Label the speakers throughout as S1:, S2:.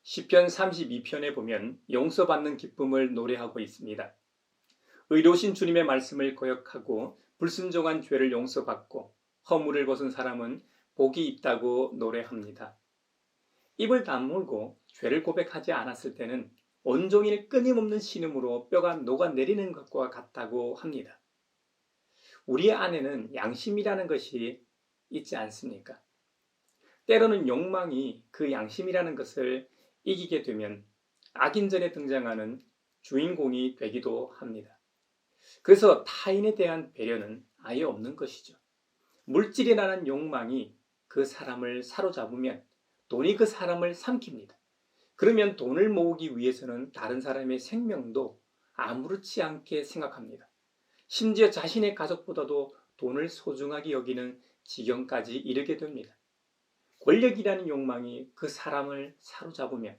S1: 시편 32편에 보면 용서받는 기쁨을 노래하고 있습니다. 의로우신 주님의 말씀을 거역하고 불순종한 죄를 용서받고 허물을 벗은 사람은 복이 있다고 노래합니다. 입을 다물고 죄를 고백하지 않았을 때는 온종일 끊임없는 신음으로 뼈가 녹아내리는 것과 같다고 합니다. 우리 안에는 양심이라는 것이 있지 않습니까? 때로는 욕망이 그 양심이라는 것을 이기게 되면 악인전에 등장하는 주인공이 되기도 합니다. 그래서 타인에 대한 배려는 아예 없는 것이죠. 물질이라는 욕망이 그 사람을 사로잡으면 돈이 그 사람을 삼킵니다. 그러면 돈을 모으기 위해서는 다른 사람의 생명도 아무렇지 않게 생각합니다. 심지어 자신의 가족보다도 돈을 소중하게 여기는 지경까지 이르게 됩니다. 권력이라는 욕망이 그 사람을 사로잡으면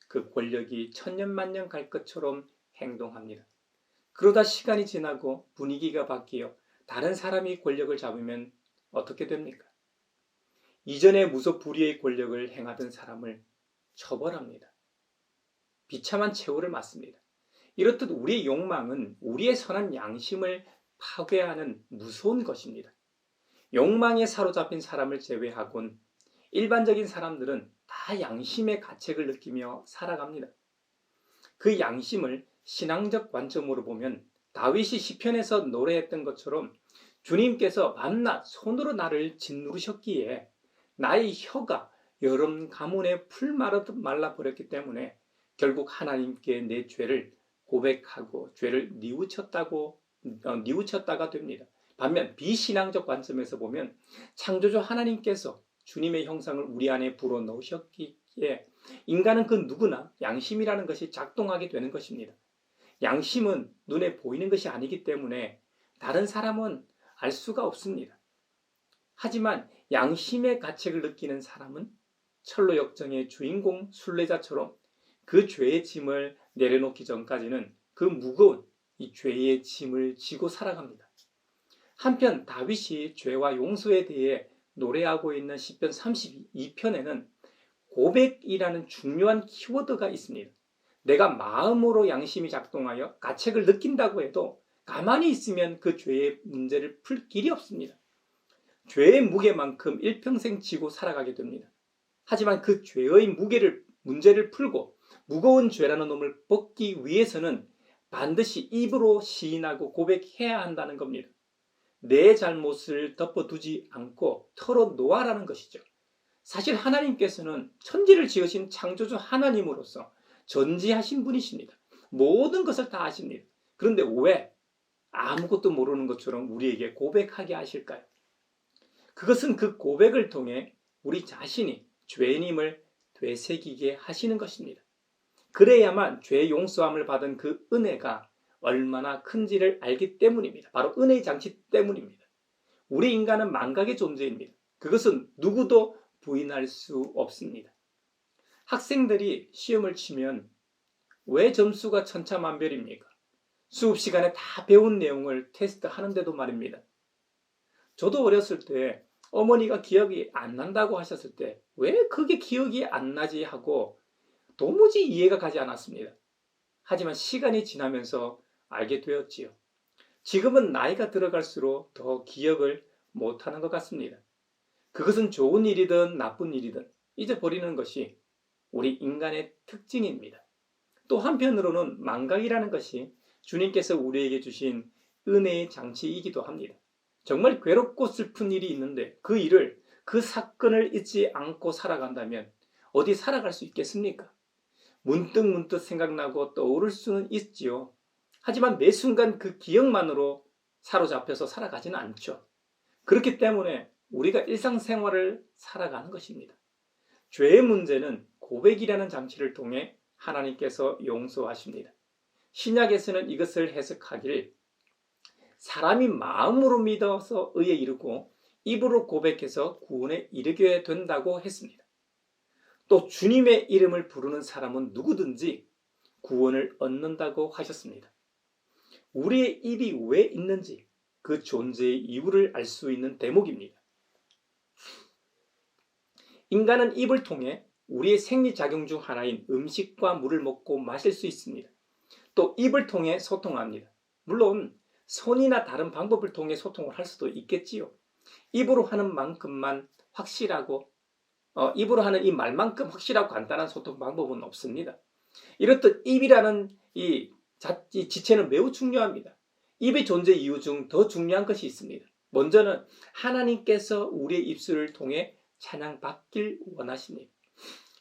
S1: 그 권력이 천년만년 갈 것처럼 행동합니다. 그러다 시간이 지나고 분위기가 바뀌어 다른 사람이 권력을 잡으면 어떻게 됩니까? 이전에 무소불위의 권력을 행하던 사람을 처벌합니다. 비참한 최후를 맞습니다. 이렇듯 우리의 욕망은 우리의 선한 양심을 파괴하는 무서운 것입니다. 욕망에 사로잡힌 사람을 제외하곤 일반적인 사람들은 다 양심의 가책을 느끼며 살아갑니다. 그 양심을 신앙적 관점으로 보면 다윗이 시편에서 노래했던 것처럼 주님께서 밤낮 손으로 나를 짓누르셨기에 나의 혀가 여름 가뭄에 풀 말라버렸기 때문에 결국 하나님께 내 죄를 고백하고 죄를 뉘우쳤다가 됩니다. 반면 비신앙적 관점에서 보면 창조주 하나님께서 주님의 형상을 우리 안에 불어넣으셨기에 인간은 그 누구나 양심이라는 것이 작동하게 되는 것입니다. 양심은 눈에 보이는 것이 아니기 때문에 다른 사람은 알 수가 없습니다. 하지만 양심의 가책을 느끼는 사람은 철로 역정의 주인공 순례자처럼 그 죄의 짐을 내려놓기 전까지는 그 무거운 이 죄의 짐을 지고 살아갑니다. 한편 다윗이 죄와 용서에 대해 노래하고 있는 시편 32편에는 고백이라는 중요한 키워드가 있습니다. 내가 마음으로 양심이 작동하여 가책을 느낀다고 해도 가만히 있으면 그 죄의 문제를 풀 길이 없습니다. 죄의 무게만큼 일평생 지고 살아가게 됩니다. 하지만 그 죄의 문제를 풀고 무거운 죄라는 놈을 벗기 위해서는 반드시 입으로 시인하고 고백해야 한다는 겁니다. 내 잘못을 덮어두지 않고 털어놓아라는 것이죠. 사실 하나님께서는 천지를 지으신 창조주 하나님으로서 전지하신 분이십니다. 모든 것을 다 아십니다. 그런데 왜 아무것도 모르는 것처럼 우리에게 고백하게 하실까요? 그것은 그 고백을 통해 우리 자신이 죄인임을 되새기게 하시는 것입니다. 그래야만 죄 용서함을 받은 그 은혜가 얼마나 큰지를 알기 때문입니다. 바로 은혜의 장치 때문입니다. 우리 인간은 망각의 존재입니다. 그것은 누구도 부인할 수 없습니다. 학생들이 시험을 치면 왜 점수가 천차만별입니까? 수업 시간에 다 배운 내용을 테스트하는데도 말입니다. 저도 어렸을 때 어머니가 기억이 안 난다고 하셨을 때 왜 그게 기억이 안 나지 하고 도무지 이해가 가지 않았습니다. 하지만 시간이 지나면서 알게 되었지요. 지금은 나이가 들어갈수록 더 기억을 못하는 것 같습니다. 그것은 좋은 일이든 나쁜 일이든 잊어버리는 것이 우리 인간의 특징입니다. 또 한편으로는 망각이라는 것이 주님께서 우리에게 주신 은혜의 장치이기도 합니다. 정말 괴롭고 슬픈 일이 있는데 그 사건을 잊지 않고 살아간다면 어디 살아갈 수 있겠습니까? 문득 생각나고 떠오를 수는 있지요. 하지만 매 순간 그 기억만으로 사로잡혀서 살아가지는 않죠. 그렇기 때문에 우리가 일상생활을 살아가는 것입니다. 죄의 문제는 고백이라는 장치를 통해 하나님께서 용서하십니다. 신약에서는 이것을 해석하길 사람이 마음으로 믿어서 의에 이르고 입으로 고백해서 구원에 이르게 된다고 했습니다. 또 주님의 이름을 부르는 사람은 누구든지 구원을 얻는다고 하셨습니다. 우리의 입이 왜 있는지 그 존재의 이유를 알 수 있는 대목입니다. 인간은 입을 통해 우리의 생리작용 중 하나인 음식과 물을 먹고 마실 수 있습니다. 또 입을 통해 소통합니다. 물론 손이나 다른 방법을 통해 소통을 할 수도 있겠지요. 입으로 하는 만큼만 확실하고 입으로 하는 이 말만큼 확실하고 간단한 소통 방법은 없습니다. 이렇듯 입이라는 이 지체는 매우 중요합니다. 입의 존재 이유 중 더 중요한 것이 있습니다. 먼저는 하나님께서 우리의 입술을 통해 찬양받길 원하십니다.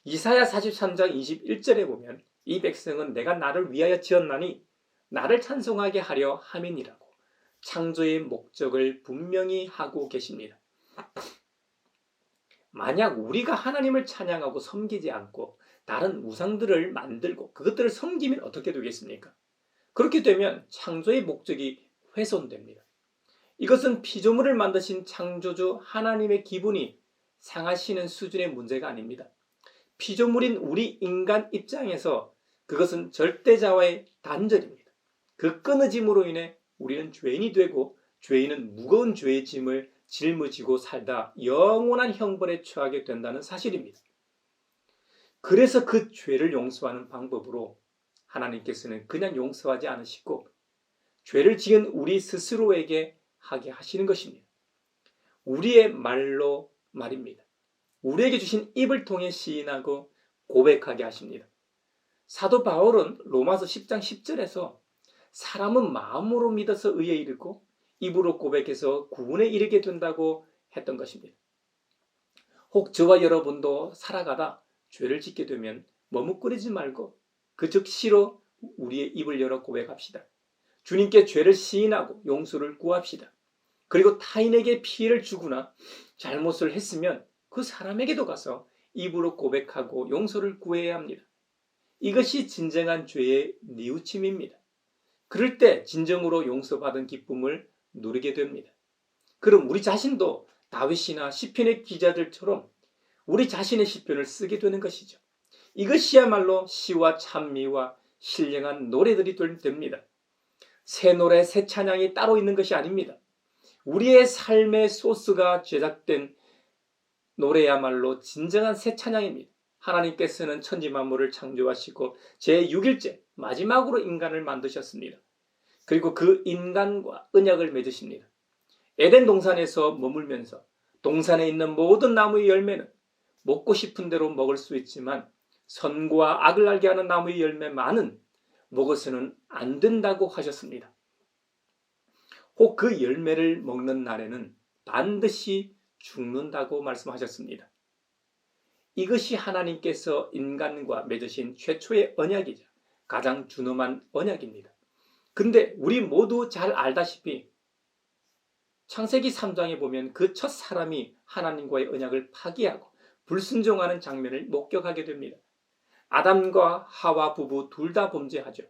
S1: 이사야 43장 21절에 보면 이 백성은 내가 나를 위하여 지었나니 나를 찬송하게 하려 함이니라고 창조의 목적을 분명히 하고 계십니다. 만약 우리가 하나님을 찬양하고 섬기지 않고 다른 우상들을 만들고 그것들을 섬기면 어떻게 되겠습니까? 그렇게 되면 창조의 목적이 훼손됩니다. 이것은 피조물을 만드신 창조주 하나님의 기분이 상하시는 수준의 문제가 아닙니다. 피조물인 우리 인간 입장에서 그것은 절대자와의 단절입니다. 그 끊어짐으로 인해 우리는 죄인이 되고 죄인은 무거운 죄의 짐을 짊어지고 살다 영원한 형벌에 처하게 된다는 사실입니다. 그래서 그 죄를 용서하는 방법으로 하나님께서는 그냥 용서하지 않으시고 죄를 지은 우리 스스로에게 하게 하시는 것입니다. 우리의 말로 말입니다. 우리에게 주신 입을 통해 시인하고 고백하게 하십니다. 사도 바울은 로마서 10장 10절에서 사람은 마음으로 믿어서 의에 이르고 입으로 고백해서 구원에 이르게 된다고 했던 것입니다. 혹 저와 여러분도 살아가다 죄를 짓게 되면 머뭇거리지 말고 그 즉시로 우리의 입을 열어 고백합시다. 주님께 죄를 시인하고 용서를 구합시다. 그리고 타인에게 피해를 주거나 잘못을 했으면 그 사람에게도 가서 입으로 고백하고 용서를 구해야 합니다. 이것이 진정한 죄의 뉘우침입니다. 그럴 때 진정으로 용서받은 기쁨을 누리게 됩니다. 그럼 우리 자신도 다윗이나 시편의 기자들처럼 우리 자신의 시편을 쓰게 되는 것이죠. 이것이야말로 시와 찬미와 신령한 노래들이 됩니다. 새 노래, 새 찬양이 따로 있는 것이 아닙니다. 우리의 삶의 소스가 제작된 노래야말로 진정한 새 찬양입니다. 하나님께서는 천지만물을 창조하시고 제6일째 마지막으로 인간을 만드셨습니다. 그리고 그 인간과 언약을 맺으십니다. 에덴 동산에서 머물면서 동산에 있는 모든 나무의 열매는 먹고 싶은 대로 먹을 수 있지만 선과 악을 알게 하는 나무의 열매만은 먹어서는 안 된다고 하셨습니다. 혹 그 열매를 먹는 날에는 반드시 죽는다고 말씀하셨습니다. 이것이 하나님께서 인간과 맺으신 최초의 언약이자 가장 준엄한 언약입니다. 근데 우리 모두 잘 알다시피 창세기 3장에 보면 그 첫 사람이 하나님과의 언약을 파기하고 불순종하는 장면을 목격하게 됩니다. 아담과 하와 부부 둘 다 범죄하죠.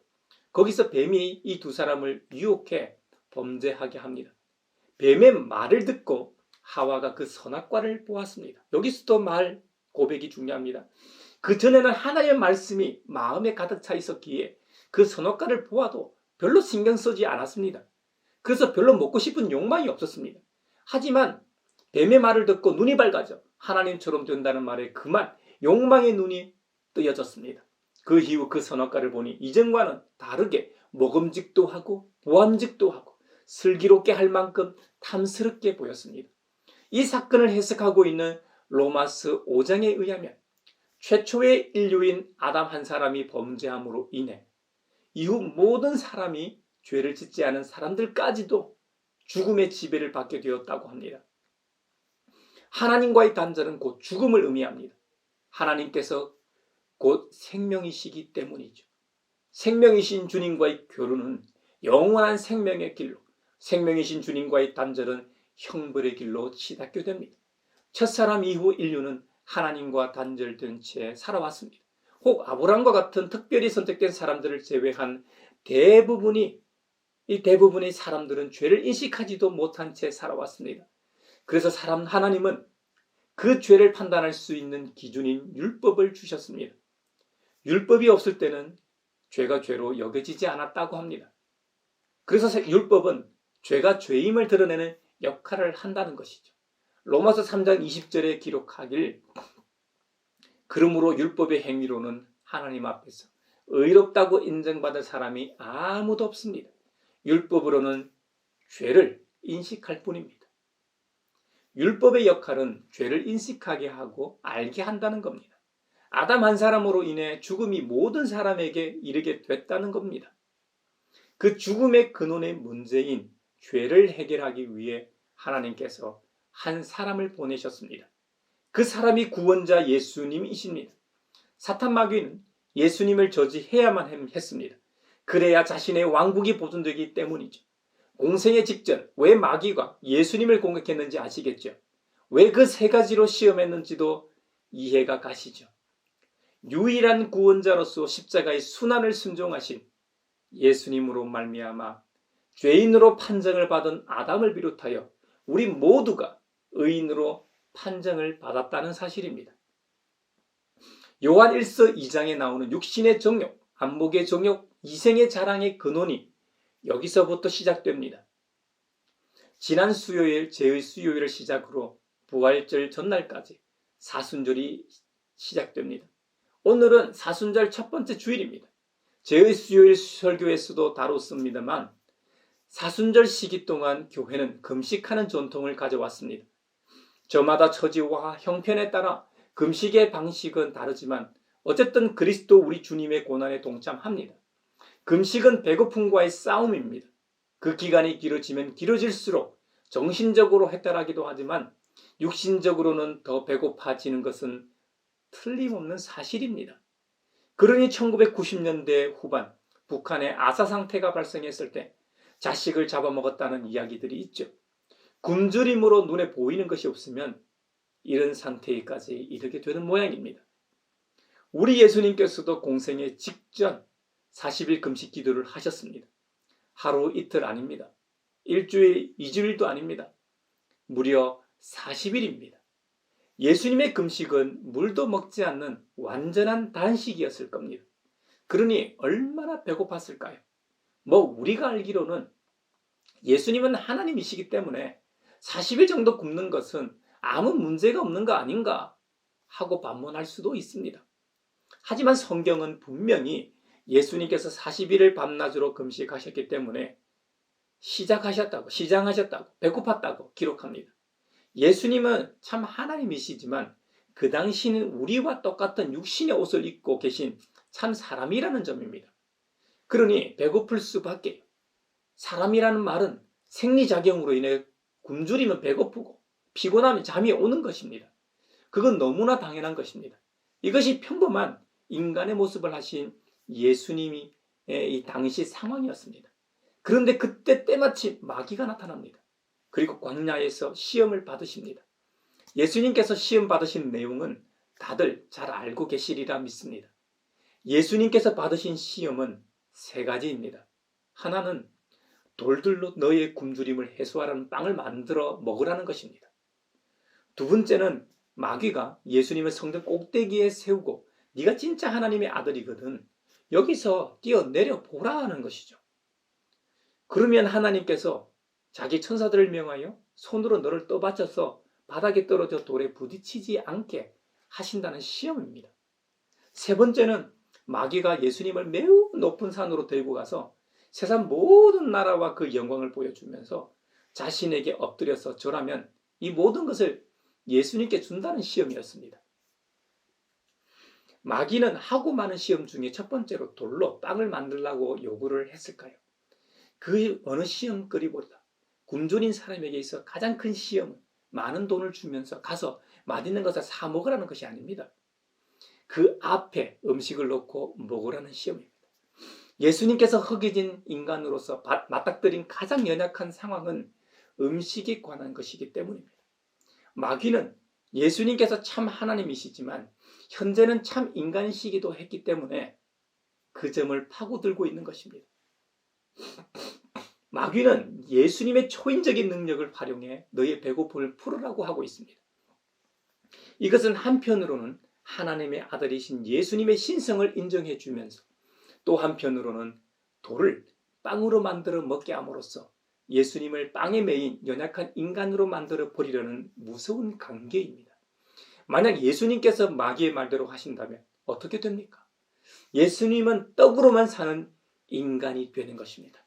S1: 거기서 뱀이 이 두 사람을 유혹해 범죄하게 합니다. 뱀의 말을 듣고 하와가 그 선악과를 보았습니다. 여기서도 말 고백이 중요합니다. 그 전에는 하나님의 말씀이 마음에 가득 차 있었기에 그 선악과를 보아도 별로 신경 쓰지 않았습니다. 그래서 별로 먹고 싶은 욕망이 없었습니다. 하지만 뱀의 말을 듣고 눈이 밝아져 하나님처럼 된다는 말에 그만 욕망의 눈이 뜨여졌습니다. 그 이후 그 선악과를 보니 이전과는 다르게 먹음직도 하고 보암직도 하고 슬기롭게 할 만큼 탐스럽게 보였습니다. 이 사건을 해석하고 있는 로마서 5장에 의하면 최초의 인류인 아담 한 사람이 범죄함으로 인해 이후 모든 사람이 죄를 짓지 않은 사람들까지도 죽음의 지배를 받게 되었다고 합니다. 하나님과의 단절은 곧 죽음을 의미합니다. 하나님께서 곧 생명이시기 때문이죠. 생명이신 주님과의 교류는 영원한 생명의 길로, 생명이신 주님과의 단절은 형벌의 길로 치닫게 됩니다. 첫사람 이후 인류는 하나님과 단절된 채 살아왔습니다. 혹 아브라함과 같은 특별히 선택된 사람들을 제외한 대부분의 사람들은 죄를 인식하지도 못한 채 살아왔습니다. 그래서 하나님은 그 죄를 판단할 수 있는 기준인 율법을 주셨습니다. 율법이 없을 때는 죄가 죄로 여겨지지 않았다고 합니다. 그래서 율법은 죄가 죄임을 드러내는 역할을 한다는 것이죠. 로마서 3장 20절에 기록하길 그러므로 율법의 행위로는 하나님 앞에서 의롭다고 인정받을 사람이 아무도 없습니다. 율법으로는 죄를 인식할 뿐입니다. 율법의 역할은 죄를 인식하게 하고 알게 한다는 겁니다. 아담 한 사람으로 인해 죽음이 모든 사람에게 이르게 됐다는 겁니다. 그 죽음의 근원의 문제인 죄를 해결하기 위해 하나님께서 한 사람을 보내셨습니다. 그 사람이 구원자 예수님이십니다. 사탄 마귀는 예수님을 저지해야만 했습니다. 그래야 자신의 왕국이 보존되기 때문이죠. 공생의 직전 왜 마귀가 예수님을 공격했는지 아시겠죠? 왜 그 세 가지로 시험했는지도 이해가 가시죠? 유일한 구원자로서 십자가의 순환을 순종하신 예수님으로 말미암아 죄인으로 판정을 받은 아담을 비롯하여 우리 모두가 의인으로 판정을 받았다는 사실입니다. 요한 1서 2장에 나오는 육신의 정욕, 안목의 정욕, 이생의 자랑의 근원이 여기서부터 시작됩니다. 지난 수요일, 제의 수요일을 시작으로 부활절 전날까지 사순절이 시작됩니다. 오늘은 사순절 첫 번째 주일입니다. 제의 수요일 설교에서도 다뤘습니다만 사순절 시기 동안 교회는 금식하는 전통을 가져왔습니다. 저마다 처지와 형편에 따라 금식의 방식은 다르지만 어쨌든 그리스도 우리 주님의 고난에 동참합니다. 금식은 배고픔과의 싸움입니다. 그 기간이 길어지면 길어질수록 정신적으로 해탈하기도 하지만 육신적으로는 더 배고파지는 것은 틀림없는 사실입니다. 그러니 1990년대 후반 북한에 아사 상태가 발생했을 때 자식을 잡아먹었다는 이야기들이 있죠. 굶주림으로 눈에 보이는 것이 없으면 이런 상태까지 이르게 되는 모양입니다. 우리 예수님께서도 공생의 직전 40일 금식 기도를 하셨습니다. 하루 이틀 아닙니다. 일주일, 2주일도 아닙니다. 무려 40일입니다. 예수님의 금식은 물도 먹지 않는 완전한 단식이었을 겁니다. 그러니 얼마나 배고팠을까요? 우리가 알기로는 예수님은 하나님이시기 때문에 40일 정도 굶는 것은 아무 문제가 없는 거 아닌가 하고 반문할 수도 있습니다. 하지만 성경은 분명히 예수님께서 40일을 밤낮으로 금식하셨기 때문에 시장하셨다고 배고팠다고 기록합니다. 예수님은 참 하나님이시지만 그 당시는 우리와 똑같은 육신의 옷을 입고 계신 참 사람이라는 점입니다. 그러니 배고플 수밖에. 사람이라는 말은 생리작용으로 인해 굶주리면 배고프고 피곤하면 잠이 오는 것입니다. 그건 너무나 당연한 것입니다. 이것이 평범한 인간의 모습을 하신 예수님이 이 당시 상황이었습니다. 그런데 그때 때마침 마귀가 나타납니다. 그리고 광야에서 시험을 받으십니다. 예수님께서 시험 받으신 내용은 다들 잘 알고 계시리라 믿습니다. 예수님께서 받으신 시험은 세 가지입니다. 하나는 돌들로 너의 굶주림을 해소하라는 빵을 만들어 먹으라는 것입니다. 두 번째는 마귀가 예수님을 성전 꼭대기에 세우고 네가 진짜 하나님의 아들이거든 여기서 뛰어내려 보라 하는 것이죠. 그러면 하나님께서 자기 천사들을 명하여 손으로 너를 떠받쳐서 바닥에 떨어져 돌에 부딪히지 않게 하신다는 시험입니다. 세 번째는 마귀가 예수님을 매우 높은 산으로 데리고 가서 세상 모든 나라와 그 영광을 보여주면서 자신에게 엎드려서 절하면 이 모든 것을 예수님께 준다는 시험이었습니다. 마귀는 하고 많은 시험 중에 첫 번째로 돌로 빵을 만들라고 요구를 했을까요? 그 어느 시험거리보다 굶주린 사람에게 있어 가장 큰 시험은 많은 돈을 주면서 가서 맛있는 것을 사 먹으라는 것이 아닙니다. 그 앞에 음식을 놓고 먹으라는 시험입니다. 예수님께서 허기진 인간으로서 맞닥뜨린 가장 연약한 상황은 음식에 관한 것이기 때문입니다. 마귀는 예수님께서 참 하나님이시지만 현재는 참 인간이시기도 했기 때문에 그 점을 파고들고 있는 것입니다. 마귀는 예수님의 초인적인 능력을 활용해 너의 배고픔을 풀으라고 하고 있습니다. 이것은 한편으로는 하나님의 아들이신 예수님의 신성을 인정해 주면서 또 한편으로는 돌을 빵으로 만들어 먹게 함으로써 예수님을 빵에 매인 연약한 인간으로 만들어 버리려는 무서운 관계입니다. 만약 예수님께서 마귀의 말대로 하신다면 어떻게 됩니까? 예수님은 떡으로만 사는 인간이 되는 것입니다.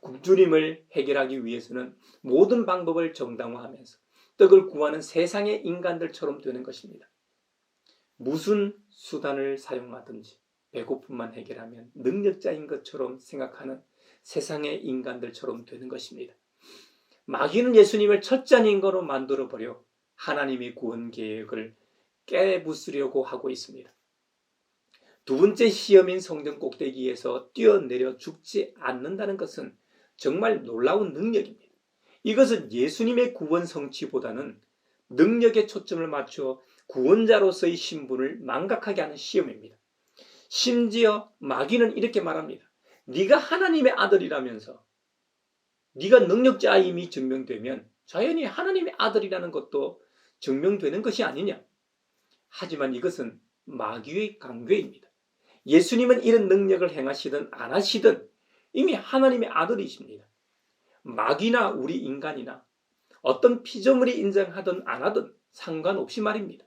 S1: 굶주림을 해결하기 위해서는 모든 방법을 정당화하면서 떡을 구하는 세상의 인간들처럼 되는 것입니다. 무슨 수단을 사용하든지 배고픔만 해결하면 능력자인 것처럼 생각하는 세상의 인간들처럼 되는 것입니다. 마귀는 예수님을 철저한 인간으로 만들어버려 하나님의 구원 계획을 깨부수려고 하고 있습니다. 두 번째 시험인 성전 꼭대기에서 뛰어내려 죽지 않는다는 것은 정말 놀라운 능력입니다. 이것은 예수님의 구원 성취보다는 능력에 초점을 맞춰 구원자로서의 신분을 망각하게 하는 시험입니다. 심지어 마귀는 이렇게 말합니다. 네가 하나님의 아들이라면서 네가 능력자임이 증명되면 자연히 하나님의 아들이라는 것도 증명되는 것이 아니냐. 하지만 이것은 마귀의 강궤입니다. 예수님은 이런 능력을 행하시든 안 하시든 이미 하나님의 아들이십니다. 마귀나 우리 인간이나 어떤 피조물이 인정하든 안 하든 상관없이 말입니다.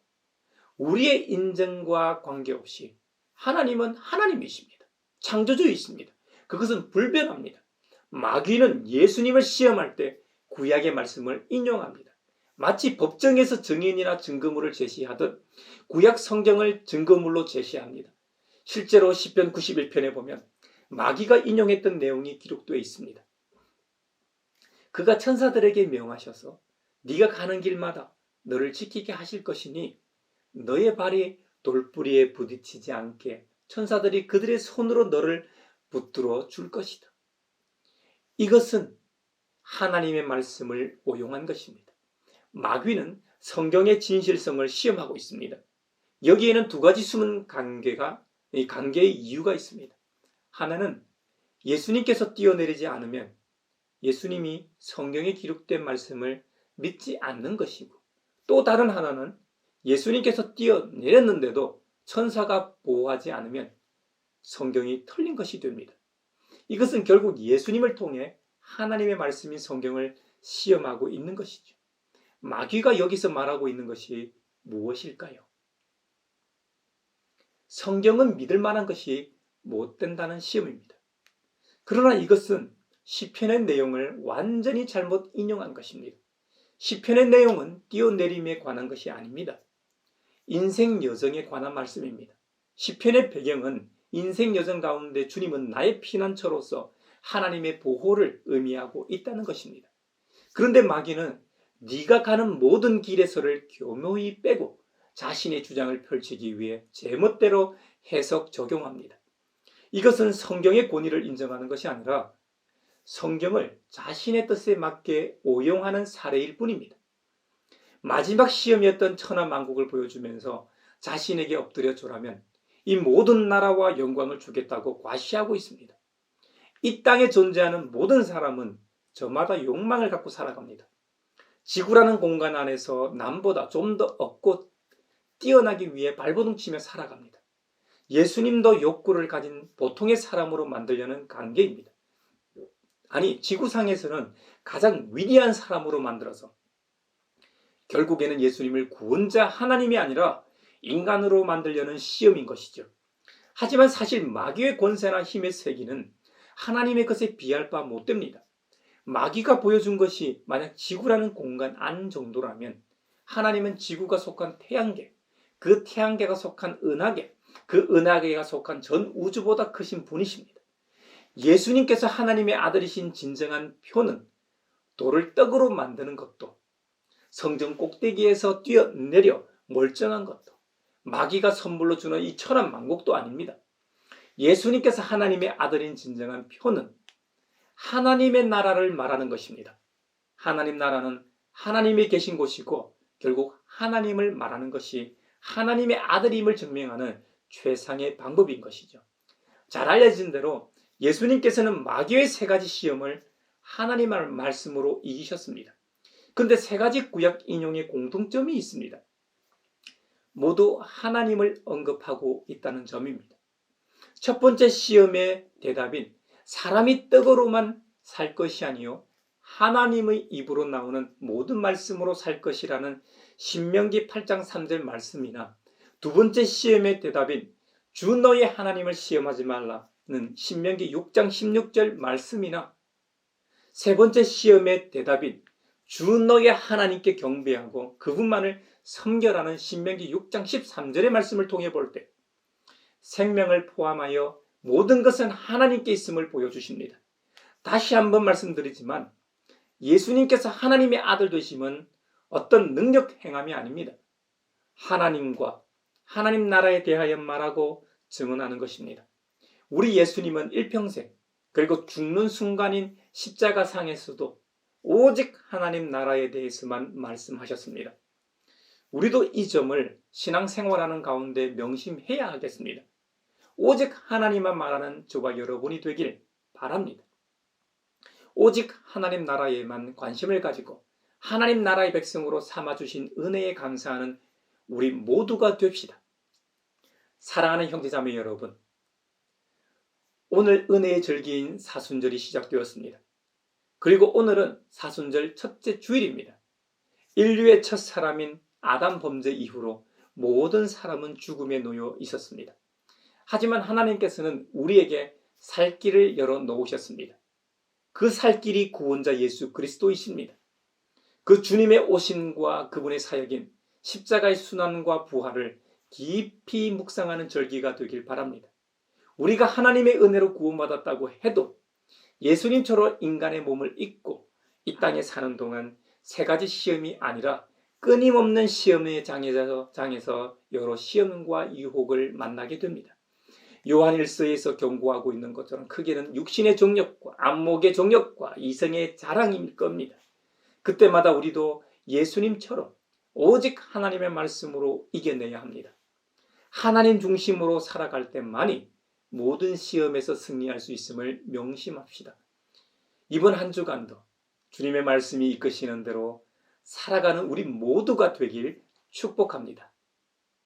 S1: 우리의 인정과 관계없이 하나님은 하나님이십니다. 창조주이십니다. 그것은 불변합니다. 마귀는 예수님을 시험할 때 구약의 말씀을 인용합니다. 마치 법정에서 증인이나 증거물을 제시하듯 구약 성경을 증거물로 제시합니다. 실제로 시편 91편에 보면 마귀가 인용했던 내용이 기록되어 있습니다. 그가 천사들에게 명하셔서 네가 가는 길마다 너를 지키게 하실 것이니 너의 발이 돌뿌리에 부딪히지 않게 천사들이 그들의 손으로 너를 붙들어 줄 것이다. 이것은 하나님의 말씀을 오용한 것입니다. 마귀는 성경의 진실성을 시험하고 있습니다. 여기에는 두 가지 숨은 관계의 이유가 있습니다. 하나는 예수님께서 뛰어내리지 않으면 예수님이 성경에 기록된 말씀을 믿지 않는 것이고, 또 다른 하나는 예수님께서 뛰어내렸는데도 천사가 보호하지 않으면 성경이 틀린 것이 됩니다. 이것은 결국 예수님을 통해 하나님의 말씀인 성경을 시험하고 있는 것이죠. 마귀가 여기서 말하고 있는 것이 무엇일까요? 성경은 믿을 만한 것이 못 된다는 시험입니다. 그러나 이것은 시편의 내용을 완전히 잘못 인용한 것입니다. 시편의 내용은 뛰어내림에 관한 것이 아닙니다. 인생 여정에 관한 말씀입니다. 시편의 배경은 인생 여정 가운데 주님은 나의 피난처로서 하나님의 보호를 의미하고 있다는 것입니다. 그런데 마귀는 네가 가는 모든 길에서를 교묘히 빼고 자신의 주장을 펼치기 위해 제멋대로 해석 적용합니다. 이것은 성경의 권위를 인정하는 것이 아니라 성경을 자신의 뜻에 맞게 오용하는 사례일 뿐입니다. 마지막 시험이었던 천하만국을 보여주면서 자신에게 엎드려 절하면 이 모든 나라와 영광을 주겠다고 과시하고 있습니다. 이 땅에 존재하는 모든 사람은 저마다 욕망을 갖고 살아갑니다. 지구라는 공간 안에서 남보다 좀 더 얻고 뛰어나기 위해 발버둥치며 살아갑니다. 예수님도 욕구를 가진 보통의 사람으로 만들려는 관계입니다. 아니, 지구상에서는 가장 위대한 사람으로 만들어서 결국에는 예수님을 구원자 하나님이 아니라 인간으로 만들려는 시험인 것이죠. 하지만 사실 마귀의 권세나 힘의 세기는 하나님의 것에 비할 바 못 됩니다. 마귀가 보여준 것이 만약 지구라는 공간 안 정도라면 하나님은 지구가 속한 태양계, 그 태양계가 속한 은하계, 그 은하계가 속한 전 우주보다 크신 분이십니다. 예수님께서 하나님의 아들이신 진정한 표는 돌을 떡으로 만드는 것도, 성전 꼭대기에서 뛰어내려 멀쩡한 것도, 마귀가 선물로 주는 이 천하만국도 아닙니다. 예수님께서 하나님의 아들인 진정한 표는 하나님의 나라를 말하는 것입니다. 하나님 나라는 하나님이 계신 곳이고 결국 하나님을 말하는 것이 하나님의 아들임을 증명하는 최상의 방법인 것이죠. 잘 알려진 대로 예수님께서는 마귀의 세 가지 시험을 하나님의 말씀으로 이기셨습니다. 그런데 세 가지 구약 인용의 공통점이 있습니다. 모두 하나님을 언급하고 있다는 점입니다. 첫 번째 시험의 대답인 사람이 떡으로만 살 것이 아니요 하나님의 입으로 나오는 모든 말씀으로 살 것이라는 신명기 8장 3절 말씀이나 두 번째 시험의 대답인 주 너의 하나님을 시험하지 말라는 신명기 6장 16절 말씀이나 세 번째 시험의 대답인 주 너의 하나님께 경배하고 그분만을 섬겨라는 신명기 6장 13절의 말씀을 통해 볼 때 생명을 포함하여 모든 것은 하나님께 있음을 보여주십니다. 다시 한번 말씀드리지만 예수님께서 하나님의 아들 되심은 어떤 능력 행함이 아닙니다. 하나님과 하나님 나라에 대하여 말하고 증언하는 것입니다. 우리 예수님은 일평생 그리고 죽는 순간인 십자가상에서도 오직 하나님 나라에 대해서만 말씀하셨습니다. 우리도 이 점을 신앙생활하는 가운데 명심해야 하겠습니다. 오직 하나님만 말하는 저와 여러분이 되길 바랍니다. 오직 하나님 나라에만 관심을 가지고 하나님 나라의 백성으로 삼아주신 은혜에 감사하는 우리 모두가 됩시다. 사랑하는 형제자매 여러분, 오늘 은혜의 절기인 사순절이 시작되었습니다. 그리고 오늘은 사순절 첫째 주일입니다. 인류의 첫 사람인 아담 범죄 이후로 모든 사람은 죽음에 놓여 있었습니다. 하지만 하나님께서는 우리에게 살 길을 열어 놓으셨습니다. 그 살 길이 구원자 예수 그리스도이십니다. 그 주님의 오심과 그분의 사역인 십자가의 순환과 부활을 깊이 묵상하는 절기가 되길 바랍니다. 우리가 하나님의 은혜로 구원받았다고 해도 예수님처럼 인간의 몸을 입고 이 땅에 사는 동안 세 가지 시험이 아니라 끊임없는 시험의 장에서 여러 시험과 유혹을 만나게 됩니다. 요한일서에서 경고하고 있는 것처럼 크게는 육신의 정욕과 안목의 정욕과 이성의 자랑일 겁니다. 그때마다 우리도 예수님처럼 오직 하나님의 말씀으로 이겨내야 합니다. 하나님 중심으로 살아갈 때만이 모든 시험에서 승리할 수 있음을 명심합시다. 이번 한 주간도 주님의 말씀이 이끄시는 대로 살아가는 우리 모두가 되길 축복합니다.